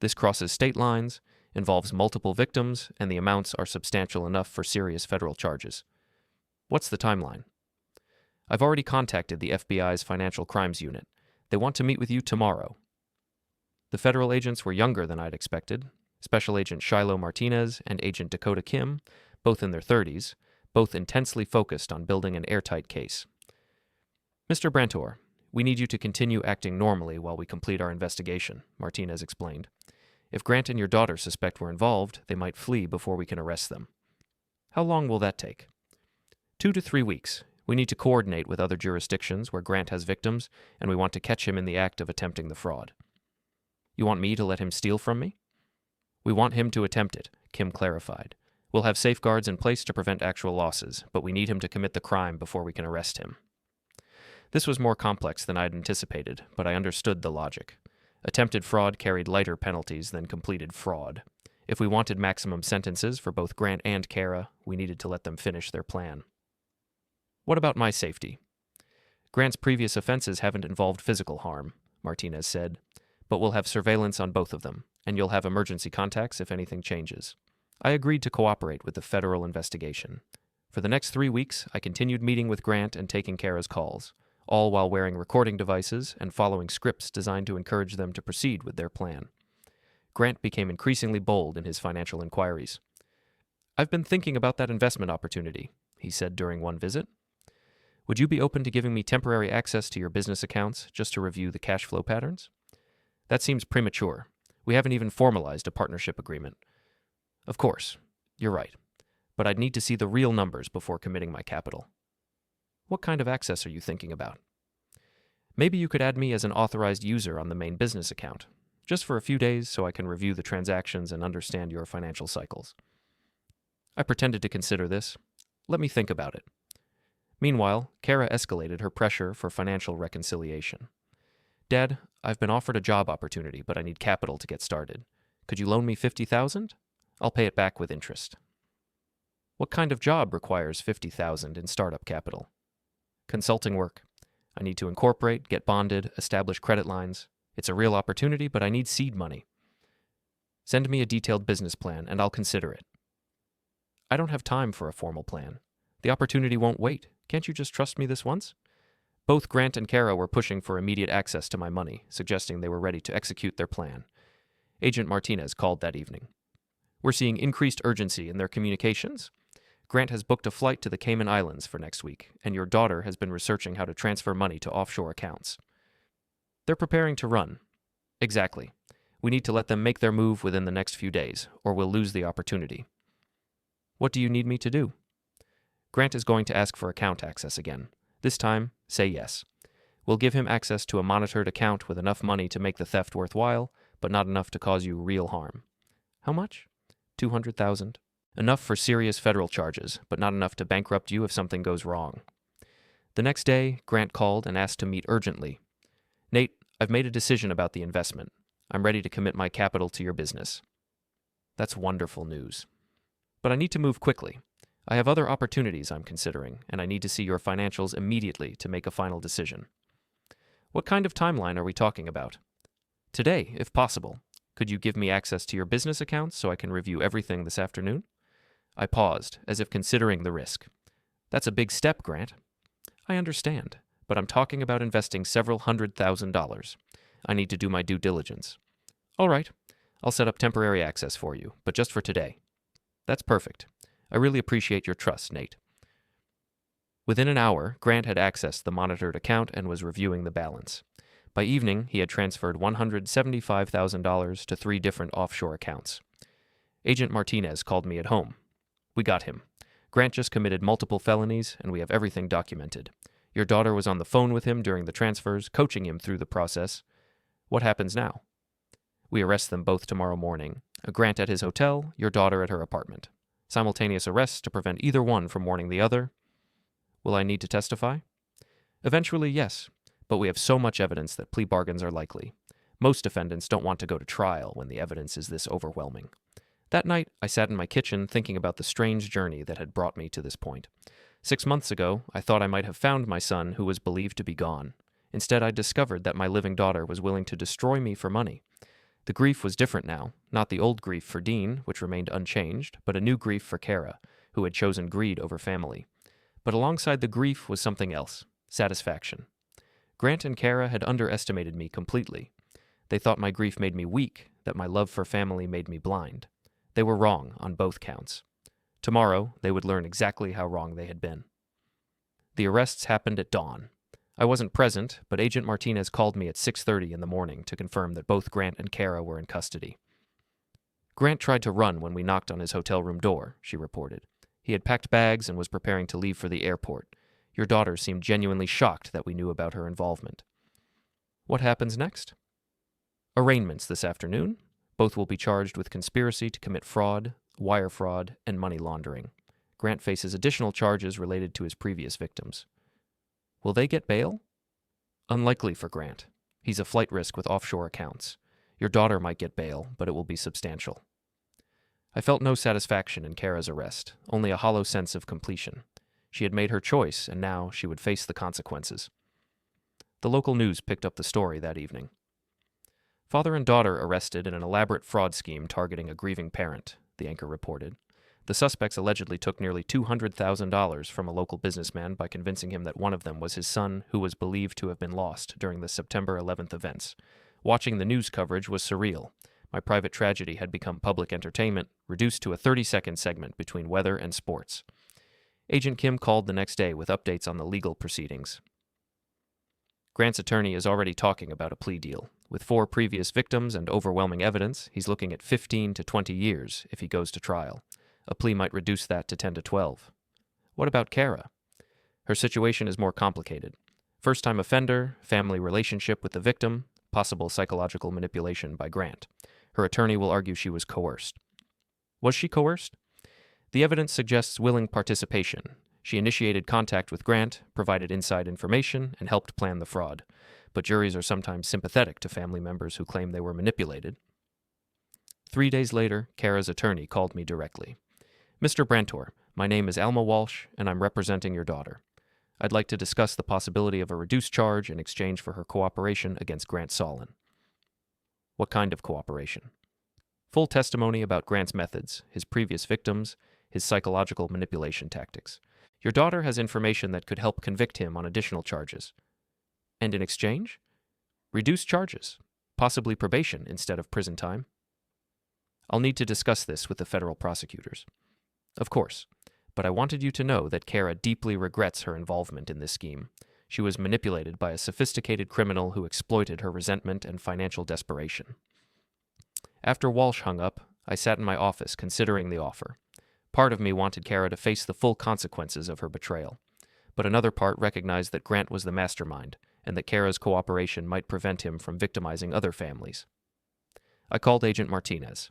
Speaker 1: This crosses state lines, involves multiple victims, and the amounts are substantial enough for serious federal charges. What's the timeline?" "I've already contacted the FBI's Financial Crimes Unit. They want to meet with you tomorrow." The federal agents were younger than I'd expected. Special Agent Shiloh Martinez and Agent Dakota Kim, both in their 30s, both intensely focused on building an airtight case. "Mr. Brantor, we need you to continue acting normally while we complete our investigation," Martinez explained. "If Grant and your daughter suspect we're involved, they might flee before we can arrest them." "How long will that take?" 2 to 3 weeks. We need to coordinate with other jurisdictions where Grant has victims, and we want to catch him in the act of attempting the fraud." "You want me to let him steal from me?" "We want him to attempt it," Kim clarified. "We'll have safeguards in place to prevent actual losses, but we need him to commit the crime before we can arrest him." This was more complex than I'd anticipated, but I understood the logic. Attempted fraud carried lighter penalties than completed fraud. If we wanted maximum sentences for both Grant and Kara, we needed to let them finish their plan. "What about my safety?" "Grant's previous offenses haven't involved physical harm," Martinez said, "but we'll have surveillance on both of them, and you'll have emergency contacts if anything changes." I agreed to cooperate with the federal investigation. For the next 3 weeks, I continued meeting with Grant and taking Kara's calls, all while wearing recording devices and following scripts designed to encourage them to proceed with their plan. Grant became increasingly bold in his financial inquiries. "I've been thinking about that investment opportunity. he said during one visit. Would you be open to giving me temporary access to your business accounts just to review the cash flow patterns? That seems premature. We haven't even formalized a partnership agreement. Of course, you're right, but I'd need to see the real numbers before committing my capital. What kind of access are you thinking about? Maybe you could add me as an authorized user on the main business account, just for a few days so I can review the transactions and understand your financial cycles. I pretended to consider this. Let me think about it. Meanwhile, Kara escalated her pressure for financial reconciliation. Dad, I've been offered a job opportunity, but I need capital to get started. Could you loan me $50,000? I'll pay it back with interest. What kind of job requires $50,000 in startup capital? Consulting work. I need to incorporate, get bonded, establish credit lines. It's a real opportunity, but I need seed money. Send me a detailed business plan, and I'll consider it. I don't have time for a formal plan. The opportunity won't wait. Can't you just trust me this once? Both Grant and Kara were pushing for immediate access to my money, suggesting they were ready to execute their plan. Agent Martinez called that evening. We're seeing increased urgency in their communications. Grant has booked a flight to the Cayman Islands for next week, and your daughter has been researching how to transfer money to offshore accounts. They're preparing to run. Exactly. We need to let them make their move within the next few days, or we'll lose the opportunity. What do you need me to do? Grant is going to ask for account access again. This time, say yes. We'll give him access to a monitored account with enough money to make the theft worthwhile, but not enough to cause you real harm. How much? $200,000. Enough for serious federal charges, but not enough to bankrupt you if something goes wrong. The next day, Grant called and asked to meet urgently. Nate, I've made a decision about the investment. I'm ready to commit my capital to your business. That's wonderful news. But I need to move quickly. I have other opportunities I'm considering, and I need to see your financials immediately to make a final decision. What kind of timeline are we talking about? Today, if possible. Could you give me access to your business accounts so I can review everything this afternoon? I paused, as if considering the risk. That's a big step, Grant. I understand, but I'm talking about investing several $100,000. I need to do my due diligence. All right, I'll set up temporary access for you, but just for today. That's perfect. I really appreciate your trust, Nate. Within an hour, Grant had accessed the monitored account and was reviewing the balance. By evening, he had transferred $175,000 to 3 different offshore accounts. Agent Martinez called me at home. We got him. Grant just committed multiple felonies, and we have everything documented. Your daughter was on the phone with him during the transfers, coaching him through the process. What happens now? We arrest them both tomorrow morning. Grant at his hotel, your daughter at her apartment. Simultaneous arrests to prevent either one from warning the other. Will I need to testify? Eventually, yes, but we have so much evidence that plea bargains are likely. Most defendants don't want to go to trial when the evidence is this overwhelming. That night, I sat in my kitchen thinking about the strange journey that had brought me to this point. 6 months ago, I thought I might have found my son who was believed to be gone. Instead, I discovered that my living daughter was willing to destroy me for money. The grief was different now, not the old grief for Dean, which remained unchanged, but a new grief for Kara, who had chosen greed over family. But alongside the grief was something else, satisfaction. Grant and Kara had underestimated me completely. They thought my grief made me weak, that my love for family made me blind. They were wrong on both counts. Tomorrow, they would learn exactly how wrong they had been. The arrests happened at dawn. I wasn't present, but Agent Martinez called me at 6:30 in the morning to confirm that both Grant and Kara were in custody. Grant tried to run when we knocked on his hotel room door, she reported. He had packed bags and was preparing to leave for the airport. Your daughter seemed genuinely shocked that we knew about her involvement. What happens next? Arraignments this afternoon. Both will be charged with conspiracy to commit fraud, wire fraud, and money laundering. Grant faces additional charges related to his previous victims. Will they get bail? Unlikely for Grant. He's a flight risk with offshore accounts. Your daughter might get bail, but it will be substantial. I felt no satisfaction in Kara's arrest, only a hollow sense of completion. She had made her choice, and now she would face the consequences. The local news picked up the story that evening. Father and daughter arrested in an elaborate fraud scheme targeting a grieving parent, the anchor reported. The suspects allegedly took nearly $200,000 from a local businessman by convincing him that one of them was his son, who was believed to have been lost during the September 11th events. Watching the news coverage was surreal. My private tragedy had become public entertainment, reduced to a 30-second segment between weather and sports. Agent Kim called the next day with updates on the legal proceedings. Grant's attorney is already talking about a plea deal. With 4 previous victims and overwhelming evidence, he's looking at 15 to 20 years if he goes to trial. A plea might reduce that to 10 to 12. What about Kara? Her situation is more complicated. First-time offender, family relationship with the victim, possible psychological manipulation by Grant. Her attorney will argue she was coerced. Was she coerced? The evidence suggests willing participation. She initiated contact with Grant, provided inside information, and helped plan the fraud. But juries are sometimes sympathetic to family members who claim they were manipulated. 3 days later, Kara's attorney called me directly. Mr. Brantor, my name is Alma Walsh, and I'm representing your daughter. I'd like to discuss the possibility of a reduced charge in exchange for her cooperation against Grant Solin. What kind of cooperation? Full testimony about Grant's methods, his previous victims, his psychological manipulation tactics. Your daughter has information that could help convict him on additional charges. And in exchange? Reduced charges, possibly probation instead of prison time. I'll need to discuss this with the federal prosecutors. Of course, but I wanted you to know that Kara deeply regrets her involvement in this scheme. She was manipulated by a sophisticated criminal who exploited her resentment and financial desperation. After Walsh hung up, I sat in my office considering the offer. Part of me wanted Kara to face the full consequences of her betrayal, but another part recognized that Grant was the mastermind and that Kara's cooperation might prevent him from victimizing other families. I called Agent Martinez.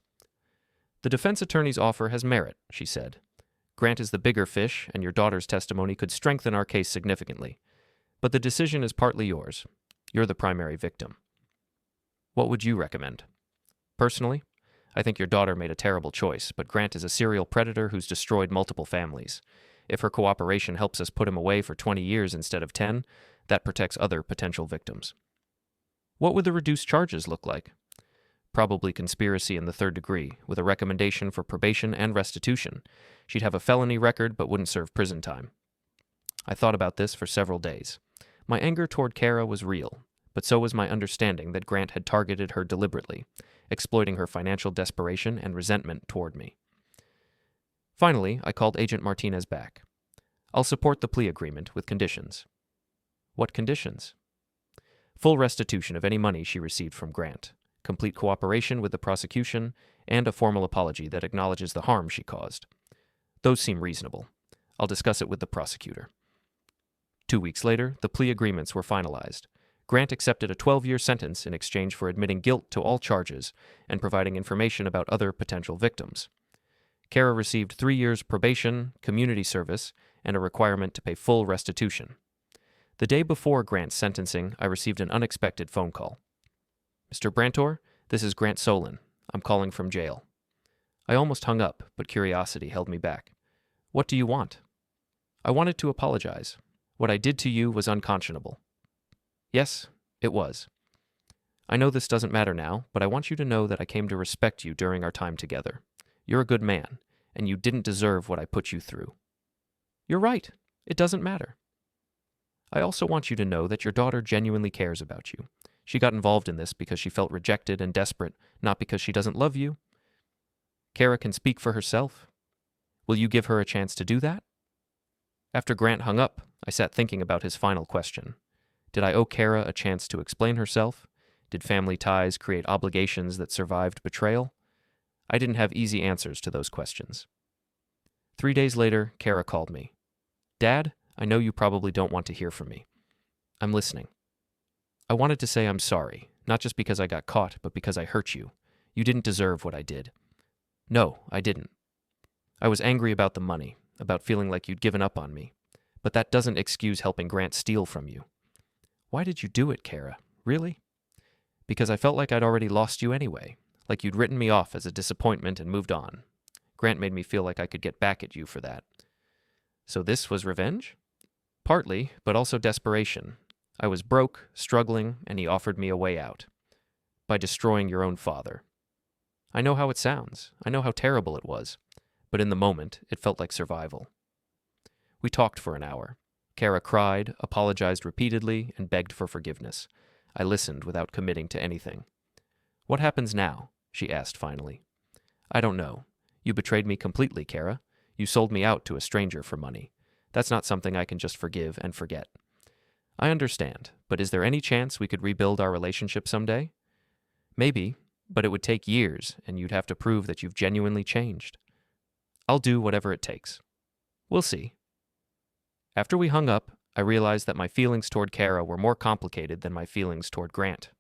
Speaker 1: The defense attorney's offer has merit, she said. Grant is the bigger fish, and your daughter's testimony could strengthen our case significantly. But the decision is partly yours. You're the primary victim. What would you recommend? Personally, I think your daughter made a terrible choice, but Grant is a serial predator who's destroyed multiple families. If her cooperation helps us put him away for 20 years instead of 10, that protects other potential victims. What would the reduced charges look like? Probably conspiracy in the 3rd degree, with a recommendation for probation and restitution. She'd have a felony record but wouldn't serve prison time. I thought about this for several days. My anger toward Kara was real, but so was my understanding that Grant had targeted her deliberately, exploiting her financial desperation and resentment toward me. Finally, I called Agent Martinez back. I'll support the plea agreement with conditions. What conditions? Full restitution of any money she received from Grant, complete cooperation with the prosecution, and a formal apology that acknowledges the harm she caused. Those seem reasonable. I'll discuss it with the prosecutor. 2 weeks later, the plea agreements were finalized. Grant accepted a 12-year sentence in exchange for admitting guilt to all charges and providing information about other potential victims. Kara received 3 years probation, community service, and a requirement to pay full restitution. The day before Grant's sentencing, I received an unexpected phone call. Mr. Brantor, this is Grant Solin. I'm calling from jail. I almost hung up, but curiosity held me back. What do you want? I wanted to apologize. What I did to you was unconscionable. Yes, it was. I know this doesn't matter now, but I want you to know that I came to respect you during our time together. You're a good man, and you didn't deserve what I put you through. You're right. It doesn't matter. I also want you to know that your daughter genuinely cares about you. She got involved in this because she felt rejected and desperate, not because she doesn't love you. Kara can speak for herself. Will you give her a chance to do that? After Grant hung up, I sat thinking about his final question. Did I owe Kara a chance to explain herself? Did family ties create obligations that survived betrayal? I didn't have easy answers to those questions. 3 days later, Kara called me. Dad, I know you probably don't want to hear from me. I'm listening. I wanted to say I'm sorry, not just because I got caught, but because I hurt you. You didn't deserve what I did. No, I didn't. I was angry about the money, about feeling like you'd given up on me. But that doesn't excuse helping Grant steal from you. Why did you do it, Kara? Really? Because I felt like I'd already lost you anyway, like you'd written me off as a disappointment and moved on. Grant made me feel like I could get back at you for that. So this was revenge? Partly, but also desperation. I was broke, struggling, and he offered me a way out. By destroying your own father. I know how it sounds. I know how terrible it was. But in the moment, it felt like survival. We talked for an hour. Kara cried, apologized repeatedly, and begged for forgiveness. I listened without committing to anything. What happens now? She asked finally. I don't know. You betrayed me completely, Kara. You sold me out to a stranger for money. That's not something I can just forgive and forget. I understand, but is there any chance we could rebuild our relationship someday? Maybe, but it would take years, and you'd have to prove that you've genuinely changed. I'll do whatever it takes. We'll see. After we hung up, I realized that my feelings toward Kara were more complicated than my feelings toward Grant.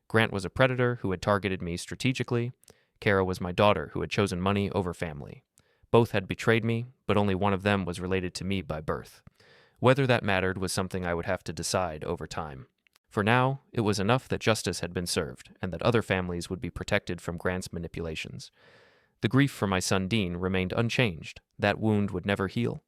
Speaker 1: Grant was a predator who had targeted me strategically. Kara was my daughter who had chosen money over family. Both had betrayed me, but only one of them was related to me by birth. Whether that mattered was something I would have to decide over time. For now, it was enough that justice had been served and that other families would be protected from Grant's manipulations. The grief for my son Dean remained unchanged. That wound would never heal.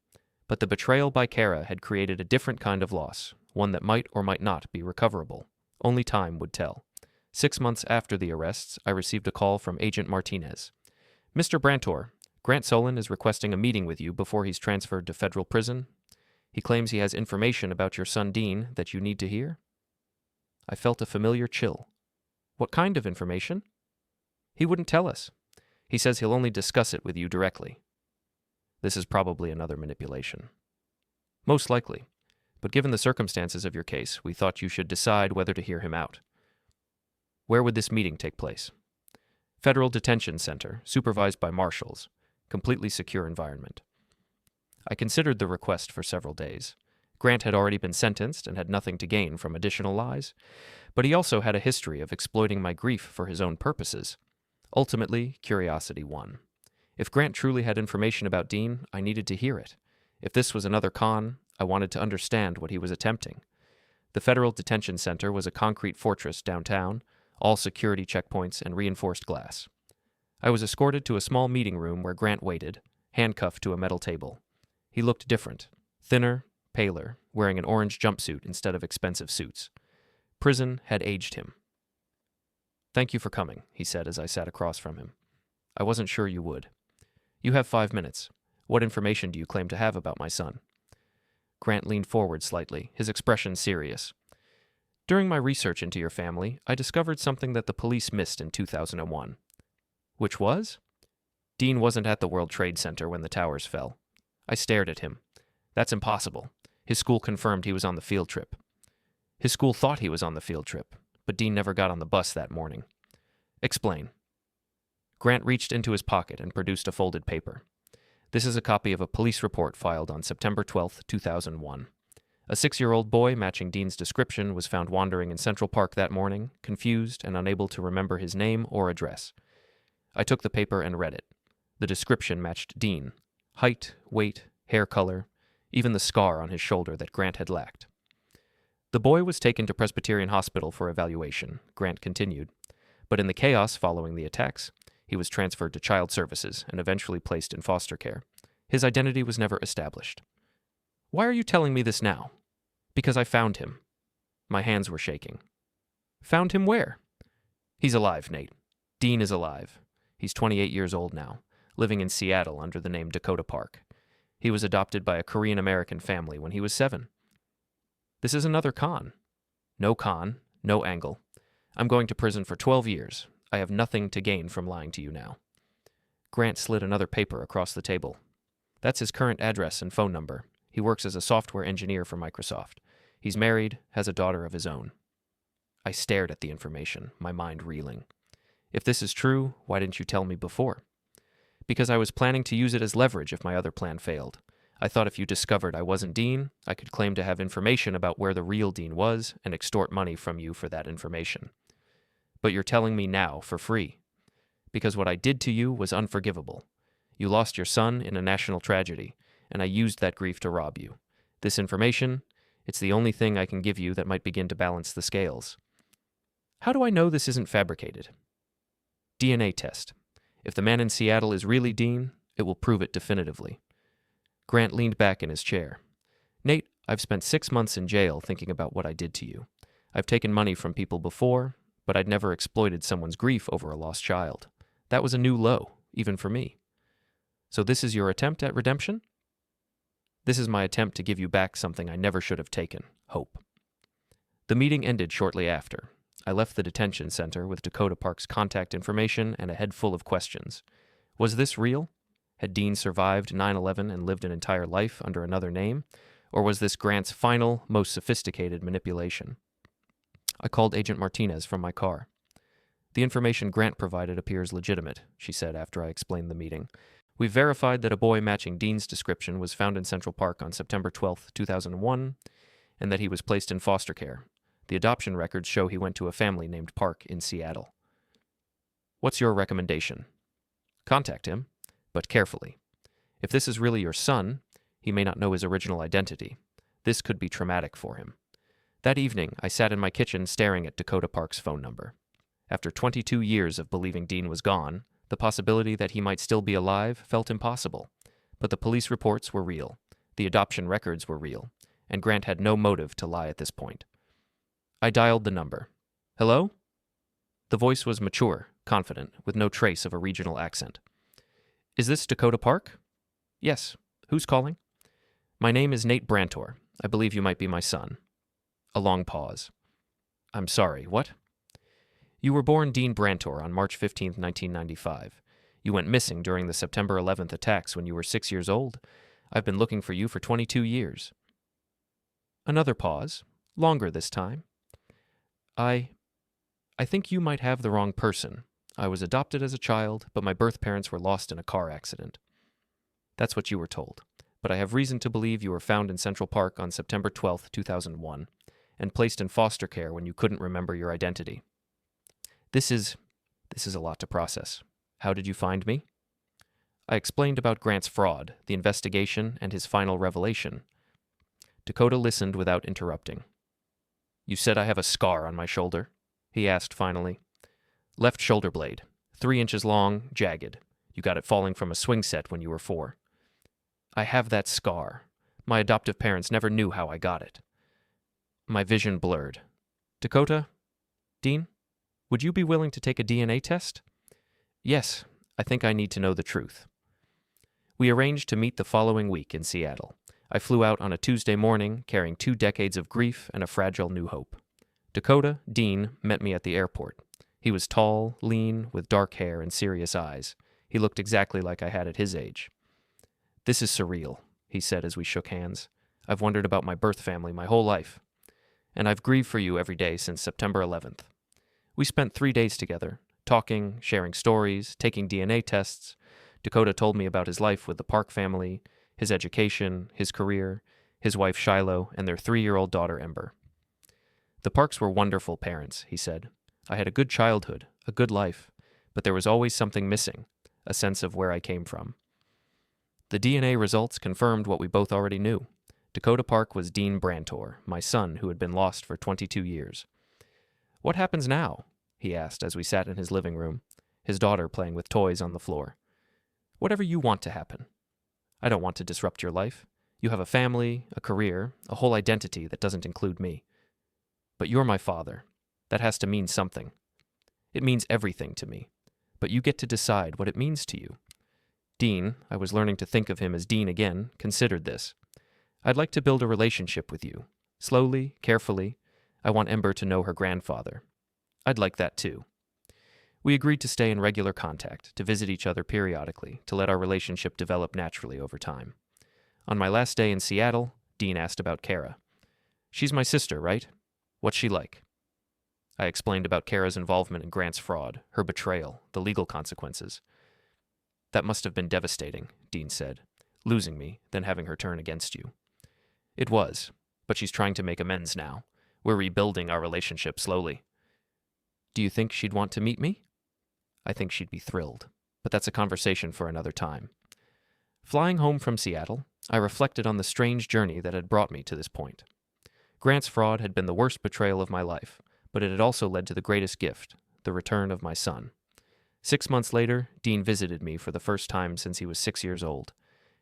Speaker 1: But the betrayal by Kara had created a different kind of loss, one that might or might not be recoverable. Only time would tell. 6 months after the arrests, I received a call from Agent Martinez. "Mr. Brantor, Grant Solon is requesting a meeting with you before he's transferred to federal prison. He claims he has information about your son Dean that you need to hear." I felt a familiar chill. What kind of information? He wouldn't tell us. He says he'll only discuss it with you directly. This is probably another manipulation. Most likely, but given the circumstances of your case, we thought you should decide whether to hear him out. Where would this meeting take place? Federal Detention Center, supervised by marshals. Completely secure environment. I considered the request for several days. Grant had already been sentenced and had nothing to gain from additional lies, but he also had a history of exploiting my grief for his own purposes. Ultimately, curiosity won. If Grant truly had information about Dean, I needed to hear it. If this was another con, I wanted to understand what he was attempting. The Federal Detention Center was a concrete fortress downtown, all security checkpoints and reinforced glass. I was escorted to a small meeting room where Grant waited, handcuffed to a metal table. He looked different, thinner, paler, wearing an orange jumpsuit instead of expensive suits. Prison had aged him. "Thank you for coming," he said as I sat across from him. "I wasn't sure you would. You have 5 minutes. What information do you claim to have about my son?" Grant leaned forward slightly, his expression serious. "During my research into your family, I discovered something that the police missed in 2001. Which was? Dean wasn't at the World Trade Center when the towers fell. I stared at him. That's impossible. His school confirmed he was on the field trip. His school thought he was on the field trip, but Dean never got on the bus that morning. Explain." Grant reached into his pocket and produced a folded paper. "This is a copy of a police report filed on September 12, 2001. A 6-year-old boy matching Dean's description was found wandering in Central Park that morning, confused and unable to remember his name or address." I took the paper and read it. The description matched Dean. Height, weight, hair color, even the scar on his shoulder that Grant had lacked. "The boy was taken to Presbyterian Hospital for evaluation," Grant continued. "But in the chaos following the attacks, he was transferred to child services and eventually placed in foster care. His identity was never established." "Why are you telling me this now?" "Because I found him." My hands were shaking. "Found him where?" "He's alive, Nate. Dean is alive. He's 28 years old now, living in Seattle under the name Dakota Park. He was adopted by a Korean-American family when he was 7. This is another con. No con, no angle. I'm going to prison for 12 years. I have nothing to gain from lying to you now." Grant slid another paper across the table. "That's his current address and phone number. He works as a software engineer for Microsoft. He's married, has a daughter of his own." I stared at the information, my mind reeling. If this is true, why didn't you tell me before? Because I was planning to use it as leverage if my other plan failed. I thought if you discovered I wasn't Dean, I could claim to have information about where the real Dean was and extort money from you for that information. But you're telling me now for free. Because what I did to you was unforgivable. You lost your son in a national tragedy, and I used that grief to rob you. This information, it's the only thing I can give you that might begin to balance the scales. How do I know this isn't fabricated? DNA test. If the man in Seattle is really Dean, it will prove it definitively. Grant leaned back in his chair. "Nate, I've spent 6 months in jail thinking about what I did to you. I've taken money from people before, but I'd never exploited someone's grief over a lost child. That was a new low, even for me. So this is your attempt at redemption?" "This is my attempt to give you back something I never should have taken, hope." The meeting ended shortly after. I left the detention center with Dakota Park's contact information and a head full of questions. Was this real? Had Dean survived 9/11 and lived an entire life under another name? Or was this Grant's final, most sophisticated manipulation? I called Agent Martinez from my car. The information Grant provided appears legitimate, she said after I explained the meeting. We've verified that a boy matching Dean's description was found in Central Park on September 12, 2001, and that he was placed in foster care. The adoption records show he went to a family named Park in Seattle. What's your recommendation? Contact him, but carefully. If this is really your son, he may not know his original identity. This could be traumatic for him. That evening, I sat in my kitchen staring at Dakota Park's phone number. After 22 years of believing Dean was gone, the possibility that he might still be alive felt impossible. But the police reports were real, the adoption records were real, and Grant had no motive to lie at this point. I dialed the number. Hello? The voice was mature, confident, with no trace of a regional accent. Is this Dakota Park? Yes. Who's calling? My name is Nate Brantor. I believe you might be my son. A long pause. I'm sorry, what? You were born Dean Brantor on March 15, 1995. You went missing during the September 11th attacks when you were 6 years old. I've been looking for you for 22 years. Another pause, longer this time. I think you might have the wrong person. I was adopted as a child, but my birth parents were lost in a car accident. That's what you were told. But I have reason to believe you were found in Central Park on September 12, 2001, and placed in foster care when you couldn't remember your identity. This is a lot to process. How did you find me? I explained about Grant's fraud, the investigation, and his final revelation. Dakota listened without interrupting. You said I have a scar on my shoulder? He asked finally. Left shoulder blade, 3 inches long, jagged. You got it falling from a swing set when you were 4. I have that scar. My adoptive parents never knew how I got it. My vision blurred. Dakota? Dean? Would you be willing to take a DNA test? Yes, I think I need to know the truth. We arranged to meet the following week in Seattle. I flew out on a Tuesday morning, carrying 2 decades of grief and a fragile new hope. Dakota, Dean, met me at the airport. He was tall, lean, with dark hair and serious eyes. He looked exactly like I had at his age. This is surreal, he said as we shook hands. I've wondered about my birth family my whole life. And I've grieved for you every day since September 11th. We spent 3 days together, talking, sharing stories, taking DNA tests. Dakota told me about his life with the Park family, his education, his career, his wife Shiloh, and their 3-year-old daughter Ember. The Parks were wonderful parents, he said. I had a good childhood, a good life, but there was always something missing, a sense of where I came from. The DNA results confirmed what we both already knew. Dakota Park was Dean Brantor, my son who had been lost for 22 years. What happens now? He asked as we sat in his living room, his daughter playing with toys on the floor. Whatever you want to happen. I don't want to disrupt your life. You have a family, a career, a whole identity that doesn't include me. But you're my father. That has to mean something. It means everything to me. But you get to decide what it means to you. Dean, I was learning to think of him as Dean again, considered this. I'd like to build a relationship with you. Slowly, carefully. I want Ember to know her grandfather. I'd like that too. We agreed to stay in regular contact, to visit each other periodically, to let our relationship develop naturally over time. On my last day in Seattle, Dean asked about Kara. She's my sister, right? What's she like? I explained about Kara's involvement in Grant's fraud, her betrayal, the legal consequences. That must have been devastating, Dean said, losing me, then having her turn against you. It was, but she's trying to make amends now. We're rebuilding our relationship slowly. Do you think she'd want to meet me? I think she'd be thrilled, but that's a conversation for another time. Flying home from Seattle, I reflected on the strange journey that had brought me to this point. Grant's fraud had been the worst betrayal of my life, but it had also led to the greatest gift, the return of my son. 6 months later, Dean visited me for the first time since he was 6 years old.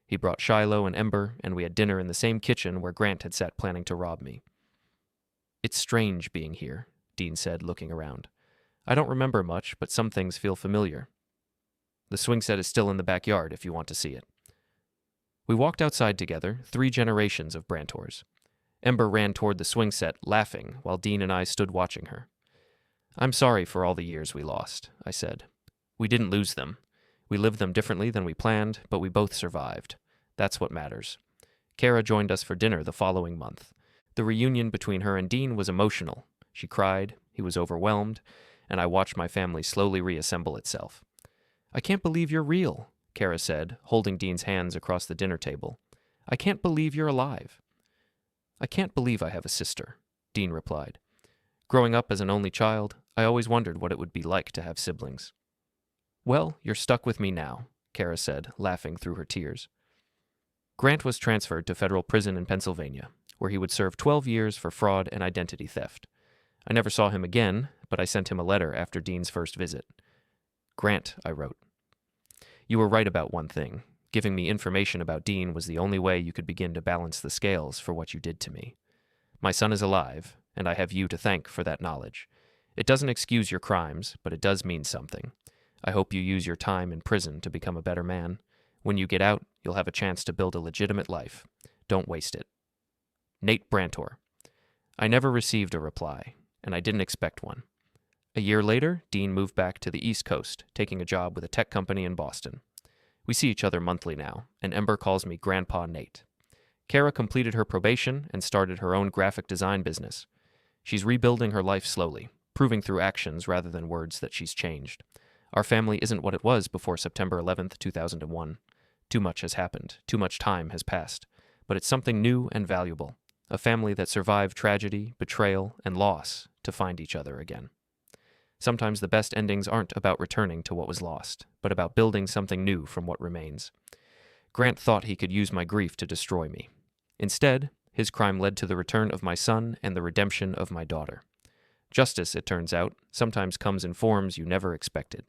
Speaker 1: He brought Shiloh and Ember, and we had dinner in the same kitchen where Grant had sat planning to rob me. It's strange being here, Dean said, looking around. I don't remember much, but some things feel familiar. The swing set is still in the backyard if you want to see it. We walked outside together, 3 generations of Brantors. Ember ran toward the swing set, laughing, while Dean and I stood watching her. I'm sorry for all the years we lost, I said. We didn't lose them. We lived them differently than we planned, but we both survived. That's what matters. Kara joined us for dinner the following month. The reunion between her and Dean was emotional. She cried, he was overwhelmed, and I watched my family slowly reassemble itself. "I can't believe you're real," Kara said, holding Dean's hands across the dinner table. "I can't believe you're alive." "I can't believe I have a sister," Dean replied. "Growing up as an only child, I always wondered what it would be like to have siblings." "Well, you're stuck with me now," Kara said, laughing through her tears. Grant was transferred to federal prison in Pennsylvania, where he would serve 12 years for fraud and identity theft. I never saw him again, but I sent him a letter after Dean's first visit. "Grant," I wrote, "you were right about one thing. Giving me information about Dean was the only way you could begin to balance the scales for what you did to me. My son is alive, and I have you to thank for that knowledge. It doesn't excuse your crimes, but it does mean something. I hope you use your time in prison to become a better man. When you get out, you'll have a chance to build a legitimate life. Don't waste it. Nate Brantor." I never received a reply, and I didn't expect one. A year later, Dean moved back to the East Coast, taking a job with a tech company in Boston. We see each other monthly now, and Ember calls me Grandpa Nate. Kara completed her probation and started her own graphic design business. She's rebuilding her life slowly, proving through actions rather than words that she's changed. Our family isn't what it was before September 11th, 2001. Too much has happened, too much time has passed, but it's something new and valuable, a family that survived tragedy, betrayal, and loss to find each other again. Sometimes the best endings aren't about returning to what was lost, but about building something new from what remains. Grant thought he could use my grief to destroy me. Instead, his crime led to the return of my son and the redemption of my daughter. Justice, it turns out, sometimes comes in forms you never expected.